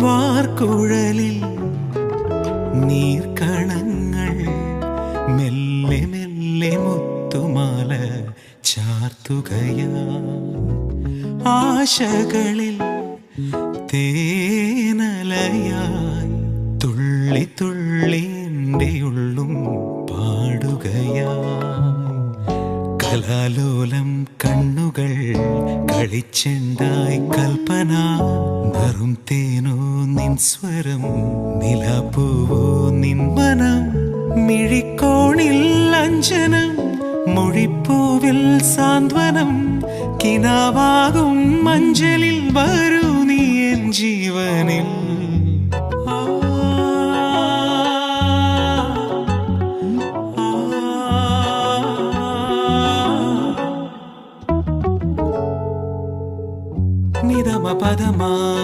വാർക്കുഴലിൽ നീർക്കണങ്ങൾ മെല്ലെ മെല്ലെ മുത്തുമാല ചാർത്തുകയാ. ആശകളിൽ തേനലയായി തുള്ളി തുള്ളി എൻ്റെ ഉള്ളും പാടുകയായി. കലാലോലം കണ്ണുകൾ കളിച്ചെണ്ടായി കൽപ്പന. നറും തേനോ നിൻ സ്വരം, നിലാപ്പൂവോ നിൻ മനം. മിഴിക്കോണിൽ അഞ്ജനം, മൊഴിപ്പൂവിൽ സാന്ത്വനം. കിനാവാകും മഞ്ചലിൽ വരും